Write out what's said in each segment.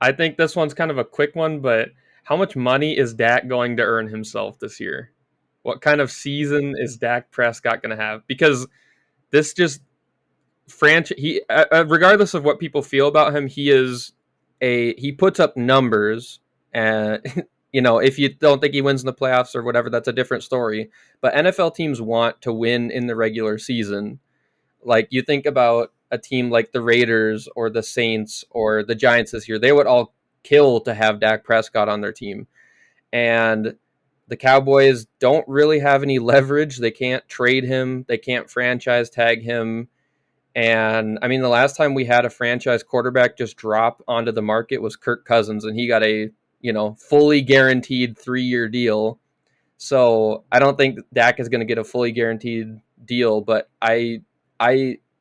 I think this one's kind of a quick one, but how much money is Dak going to earn himself this year? What kind of season is Dak Prescott going to have? Because this just regardless of what people feel about him, he puts up numbers, and if you don't think he wins in the playoffs or whatever, that's a different story. But NFL teams want to win in the regular season. Like, you think about a team like the Raiders or the Saints or the Giants this year, they would all kill to have Dak Prescott on their team. And the Cowboys don't really have any leverage. They can't trade him. They can't franchise tag him. And I mean, the last time we had a franchise quarterback just drop onto the market was Kirk Cousins, and he got a, fully guaranteed 3-year deal. So I don't think Dak is going to get a fully guaranteed deal, but I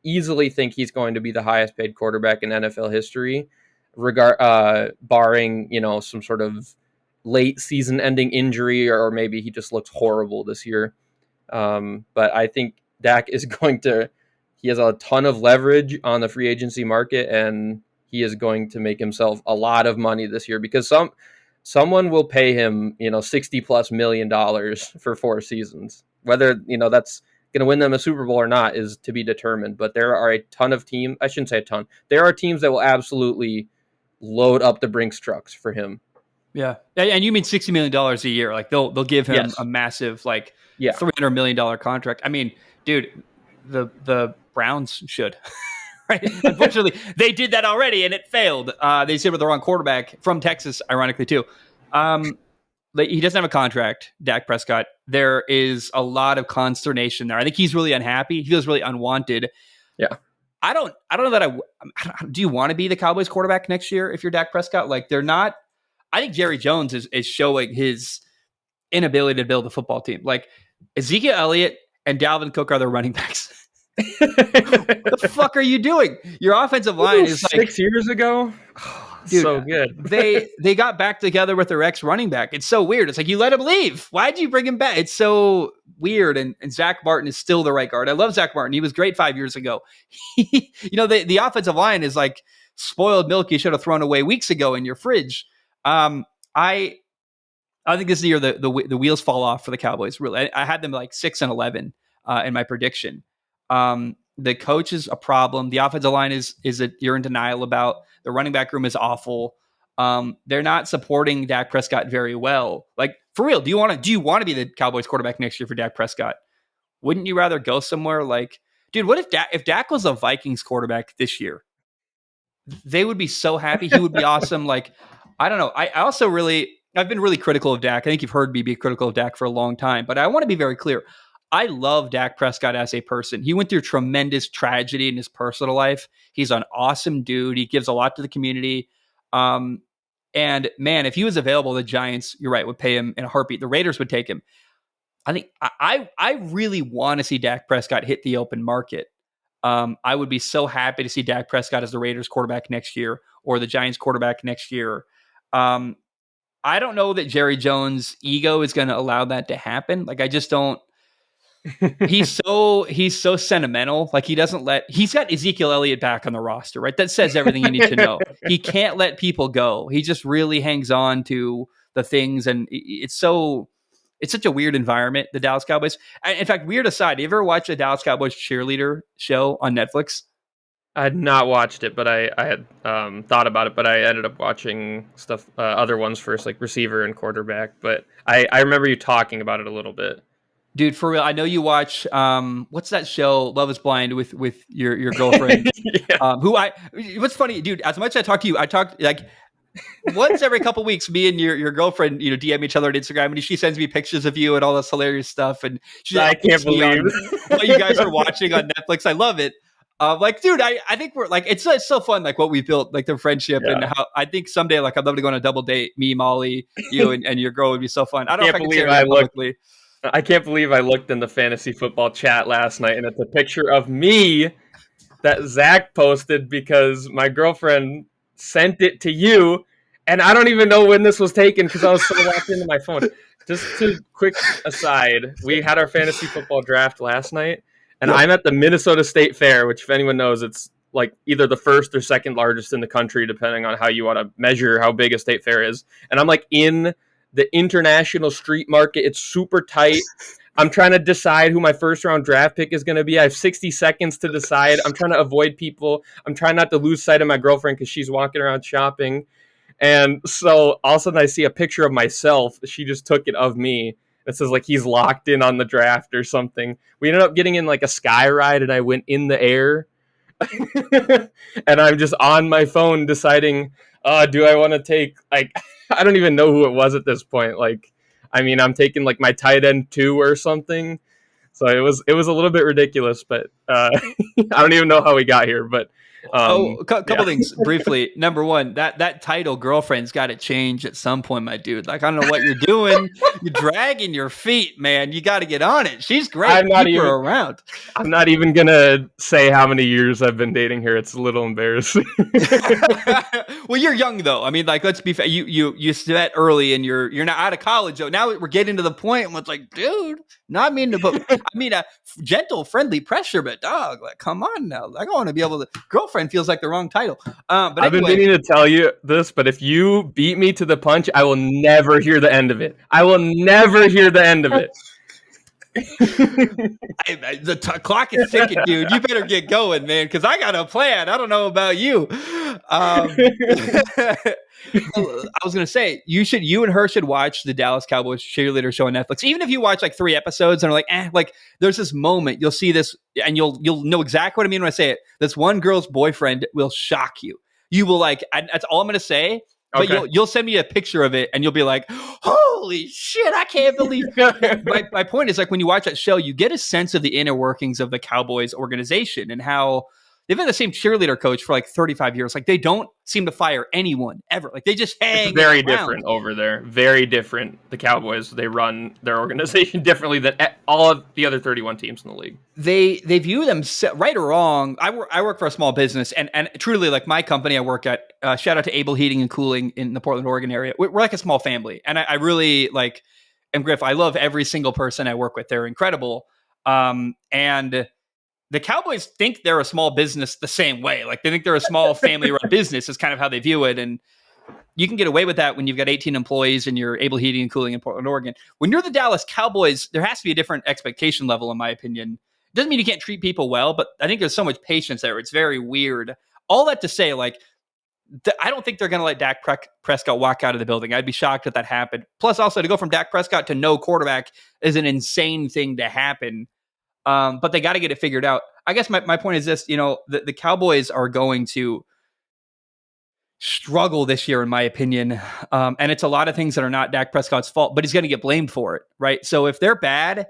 easily think he's going to be the highest paid quarterback in NFL history, barring, some sort of late season ending injury, or maybe he just looks horrible this year. But I think Dak is he has a ton of leverage on the free agency market, and he is going to make himself a lot of money this year because someone will pay him, $60+ million for 4 seasons. Whether, that's going to win them a Super Bowl or not is to be determined. But there are a ton of teams. I shouldn't say a ton. There are teams that will absolutely load up the Brinks trucks for him. Yeah. And you mean $60 million a year. Like they'll give him a massive, $300 million contract. I mean, dude, the Browns should. Right? Unfortunately, they did that already and it failed. They said with the wrong quarterback from Texas, ironically too. He doesn't have a contract, Dak Prescott. There is a lot of consternation there. I think he's really unhappy. He feels really unwanted. Yeah. I don't know that do you want to be the Cowboys quarterback next year if you're Dak Prescott? Like, they're not. I think Jerry Jones is showing his inability to build a football team. Like, Ezekiel Elliott and Dalvin Cook are their running backs. What the fuck are you doing? Your offensive line is 6 years ago. Dude, so good. they got back together with their ex running back. It's so weird. It's like, you let him leave. Why'd you bring him back? It's so weird. And Zach Martin is still the right guard. I love Zach Martin. He was great 5 years ago. The offensive line is like spoiled milk you should have thrown away weeks ago in your fridge. I think this is the year the wheels fall off for the Cowboys. Really, I had them like 6-11 in my prediction. The coach is a problem. The offensive line is that you're in denial about. The running back room is awful. They're not supporting Dak Prescott very well. Like, for real, do you want to be the Cowboys quarterback next year for Dak Prescott? Wouldn't you rather go somewhere like, dude, what if Dak was a Vikings quarterback this year? They would be so happy. He would be awesome. Like, I don't know. I've been really critical of Dak. I think you've heard me be critical of Dak for a long time, but I want to be very clear. I love Dak Prescott as a person. He went through tremendous tragedy in his personal life. He's an awesome dude. He gives a lot to the community. And man, if he was available, the Giants, you're right, would pay him in a heartbeat. The Raiders would take him. I think I really want to see Dak Prescott hit the open market. I would be so happy to see Dak Prescott as the Raiders quarterback next year or the Giants quarterback next year. I don't know that Jerry Jones' ego is going to allow that to happen. Like, I just don't. He's so sentimental. Like, he's got Ezekiel Elliott back on the roster, right? That says everything you need to know. He can't let people go. He just really hangs on to the things. And it's such a weird environment, the Dallas Cowboys. In fact, weird aside, you ever watch the Dallas Cowboys cheerleader show on Netflix? I had not watched it, but I had thought about it, but I ended up watching stuff, other ones first, like receiver and quarterback. But I remember you talking about it a little bit. Dude, for real, I know you watch, what's that show, Love is Blind, with your girlfriend? Yeah. What's funny, dude, as much as I talk to you, I talk, like, once every couple weeks, me and your girlfriend, DM each other on Instagram, and she sends me pictures of you and all this hilarious stuff. And I can't believe what you guys are watching on Netflix. I love it. Like, dude, I think we're like, it's so fun, like what we built, like the friendship, and how I think someday, like, I'd love to go on a double date, me, Molly, you, and your girl would be so fun. I don't know if I can say that publicly. I can't believe I looked in the fantasy football chat last night, and it's a picture of me that Zach posted because my girlfriend sent it to you, and I don't even know when this was taken because I was so locked into my phone. Just to quick aside, we had our fantasy football draft last night, and I'm at the Minnesota State Fair, which, if anyone knows, it's like either the first or second largest in the country, depending on how you want to measure how big a state fair is. And I'm like in the international street market. It's super tight. I'm trying to decide who my first round draft pick is going to be. I have 60 seconds to decide. I'm trying to avoid people. I'm trying not to lose sight of my girlfriend because she's walking around shopping. And so all of a sudden I see a picture of myself. She just took it of me. It says like he's locked in on the draft or something. We ended up getting in like a sky ride and I went in the air. And I'm just on my phone deciding, do I want to take like I don't even know who it was at this point. Like, I mean, I'm taking like my tight end 2 or something. So it was a little bit ridiculous, but I don't even know how we got here. But couple things briefly. Number one, that title "girlfriend's" got to change at some point, my dude. Like, I don't know what you're doing. You're dragging your feet, man. You got to get on it. She's great. Keep her around. I'm not even gonna say how many years I've been dating her. It's a little embarrassing. Well, you're young though. I mean, like, let's be fair. You met early, and you're not out of college though. Now we're getting to the point where it's like, dude, not mean to put. I mean, a gentle, friendly pressure, but dog, like, come on now. Like, I want to be able to. Girlfriend feels like the wrong title. But I've been meaning to tell you this, but if you beat me to the punch, I will never hear the end of it. I will never hear the end of it. The clock is ticking, dude. You better get going, man, because I got a plan. I don't know about you. I was gonna say you and her should watch the Dallas Cowboys cheerleader show on Netflix. Even if you watch like 3 episodes and are like, like there's this moment, you'll see this, and you'll know exactly what I mean when I say it. This one girl's boyfriend will shock you. You will like. That's all I'm gonna say. But okay. You'll send me a picture of it and you'll be like, holy shit, I can't believe my point is, like, when you watch that show, you get a sense of the inner workings of the Cowboys organization and how they've been the same cheerleader coach for like 35 years. Like, they don't seem to fire anyone ever. Like, they just hang. It's very different over there. Very different. The Cowboys, they run their organization differently than all of the other 31 teams in the league. They view them, right or wrong. I work for a small business, and truly, like, my company I work at, shout out to Able Heating and Cooling in the Portland, Oregon area. We're like a small family, and I really like am grateful. I love every single person I work with. They're incredible. And the Cowboys think they're a small business the same way. Like, they think they're a small family-run business is kind of how they view it. And you can get away with that when you've got 18 employees and you're Able Heating and Cooling in Portland, Oregon. When you're the Dallas Cowboys, there has to be a different expectation level, in my opinion. Doesn't mean you can't treat people well, but I think there's so much patience there. It's very weird. All that to say, like, I don't think they're going to let Dak Prescott walk out of the building. I'd be shocked if that happened. Plus, also, to go from Dak Prescott to no quarterback is an insane thing to happen. But they got to get it figured out. I guess my point is this, the Cowboys are going to struggle this year, in my opinion. And it's a lot of things that are not Dak Prescott's fault, but he's going to get blamed for it, right? So if they're bad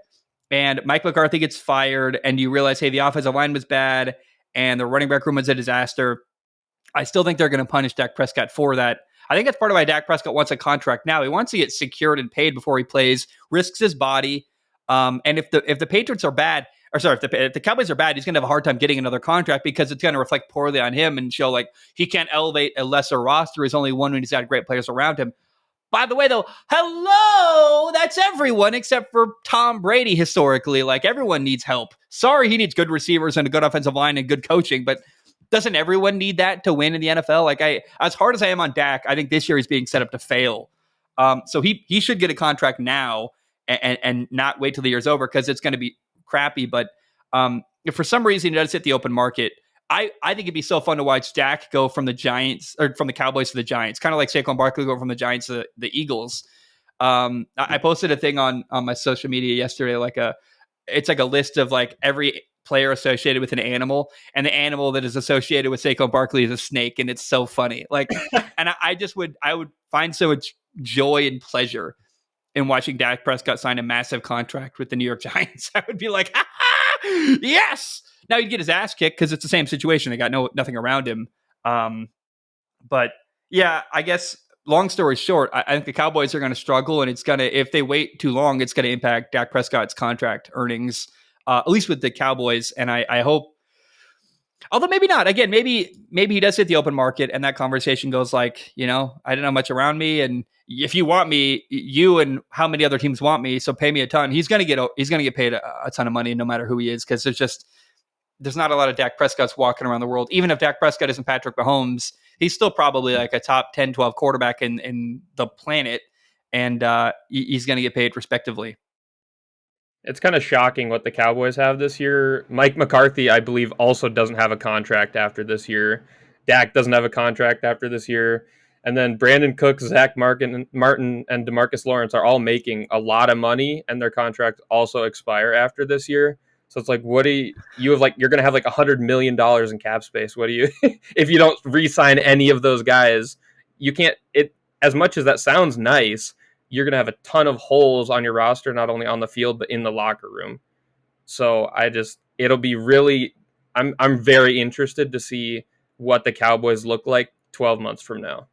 and Mike McCarthy gets fired and you realize, hey, the offensive line was bad and the running back room was a disaster, I still think they're going to punish Dak Prescott for that. I think that's part of why Dak Prescott wants a contract now. He wants to get secured and paid before he plays, risks his body. And if the Patriots are bad, or sorry, if the Cowboys are bad, he's going to have a hard time getting another contract because it's going to reflect poorly on him and show like he can't elevate a lesser roster. He's only one when he's got great players around him. By the way, though, hello, that's everyone except for Tom Brady historically. Like, everyone needs help. Sorry, he needs good receivers and a good offensive line and good coaching, but doesn't everyone need that to win in the NFL? Like, as hard as I am on Dak, I think this year he's being set up to fail. So he should get a contract now and not wait till the year's over because it's going to be crappy. But if for some reason he does hit the open market, I think it'd be so fun to watch Dak go from the Giants or from the Cowboys to the Giants, kind of like Saquon Barkley go from the Giants to the Eagles. I posted a thing on my social media yesterday, it's like a list of like every player associated with an animal, and the animal that is associated with Saquon Barkley is a snake, and it's so funny. Like, and I would find so much joy and pleasure in watching Dak Prescott sign a massive contract with the New York Giants. I would be like, yes. Now he'd get his ass kicked because it's the same situation. They got nothing around him. But yeah, I guess long story short, I think the Cowboys are going to struggle, and if they wait too long, it's going to impact Dak Prescott's contract earnings, at least with the Cowboys. And I hope, although maybe not. Again, maybe he does hit the open market, and that conversation goes like, I didn't have much around me, and if you want me, you and how many other teams want me, so pay me a ton. He's going to get paid a ton of money, no matter who he is, because there's just there's not a lot of Dak Prescotts walking around the world. Even if Dak Prescott isn't Patrick Mahomes, he's still probably like a top 10, 12 quarterback in the planet, and he's going to get paid respectively. It's kind of shocking what the Cowboys have this year. Mike McCarthy, I believe, also doesn't have a contract after this year. Dak doesn't have a contract after this year. And then Brandon Cooks, Zach Martin, and Demarcus Lawrence are all making a lot of money, and their contracts also expire after this year. So it's like, what do you have? Like, you're going to have like $100 million in cap space. What do you, if you don't re-sign any of those guys? You can't. It as much as that sounds nice, you're going to have a ton of holes on your roster, not only on the field, but in the locker room. So it'll be really, I'm very interested to see what the Cowboys look like 12 months from now.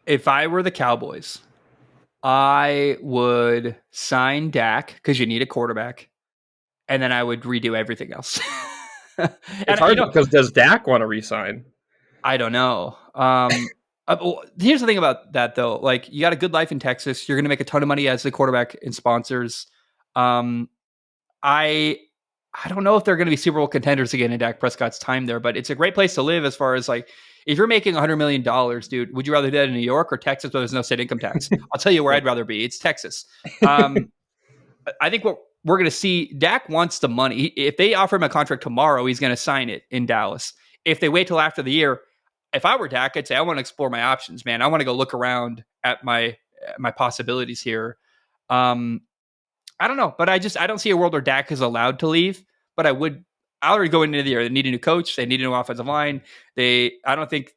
If I were the Cowboys, I would sign Dak because you need a quarterback, and then I would redo everything else. It's hard because does Dak want to resign? I don't know. Here's the thing about that though. Like, you got a good life in Texas. You're going to make a ton of money as a quarterback and sponsors. I don't know if they're going to be Super Bowl contenders again in Dak Prescott's time there, but it's a great place to live as far as like, if you're making $100 million, dude, would you rather do that in New York or Texas where there's no state income tax? I'll tell you where I'd rather be. It's Texas. I think what we're going to see, Dak wants the money. If they offer him a contract tomorrow, he's going to sign it in Dallas. If they wait till after the year, if I were Dak, I'd say I want to explore my options, man. I want to go look around at my possibilities here. I don't know, but I don't see a world where Dak is allowed to leave. But I already go into the year. They need a new coach. They need a new offensive line. I don't think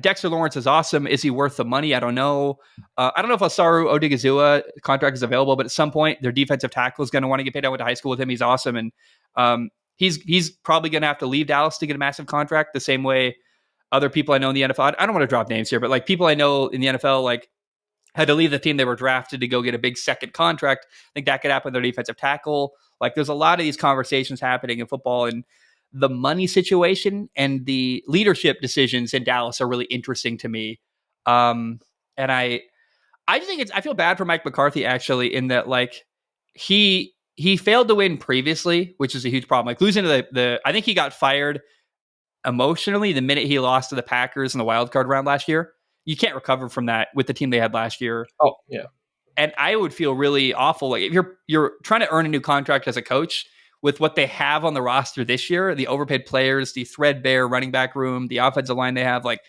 Dexter Lawrence is awesome. Is he worth the money? I don't know. I don't know if Osaru Odigizua contract is available, but at some point their defensive tackle is going to want to get paid. I went to high school with him. He's awesome. And he's probably going to have to leave Dallas to get a massive contract the same way other people I know in the NFL. I don't want to drop names here, but like people I know in the NFL, like had to leave the team they were drafted to go get a big second contract. I think that could happen with their defensive tackle. Like, there's a lot of these conversations happening in football, and the money situation and the leadership decisions in Dallas are really interesting to me. And I just think I feel bad for Mike McCarthy actually, in that like he failed to win previously, which is a huge problem. Like losing to I think he got fired emotionally the minute he lost to the Packers in the wild card round last year. You can't recover from that with the team they had last year. Oh, yeah. And I would feel really awful. Like if you're trying to earn a new contract as a coach with what they have on the roster this year, the overpaid players, the threadbare running back room, the offensive line they have, like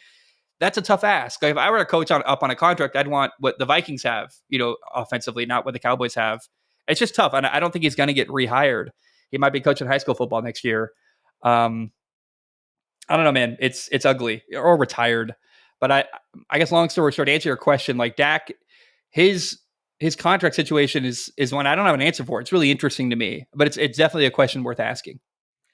that's a tough ask. Like if I were a coach up on a contract, I'd want what the Vikings have, offensively, not what the Cowboys have. It's just tough. And I don't think he's going to get rehired. He might be coaching high school football next year. I don't know, man. It's ugly, or retired. But I guess long story short, to answer your question, like Dak, his contract situation is one I don't have an answer for. It's really interesting to me, but it's definitely a question worth asking.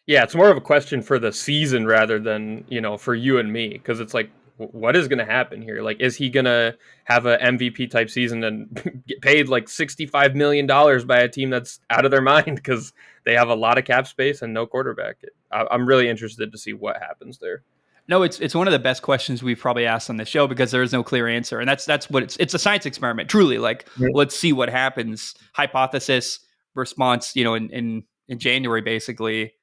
Yeah, it's more of a question for the season rather than, for you and me, because it's like, what is going to happen here? Like, is he going to have an MVP type season and get paid like $65 million by a team that's out of their mind because they have a lot of cap space and no quarterback? I'm really interested to see what happens there. No, it's one of the best questions we've probably asked on the show because there is no clear answer. And that's what it's a science experiment, truly. Like, let's see what happens. Hypothesis, response, in January, basically.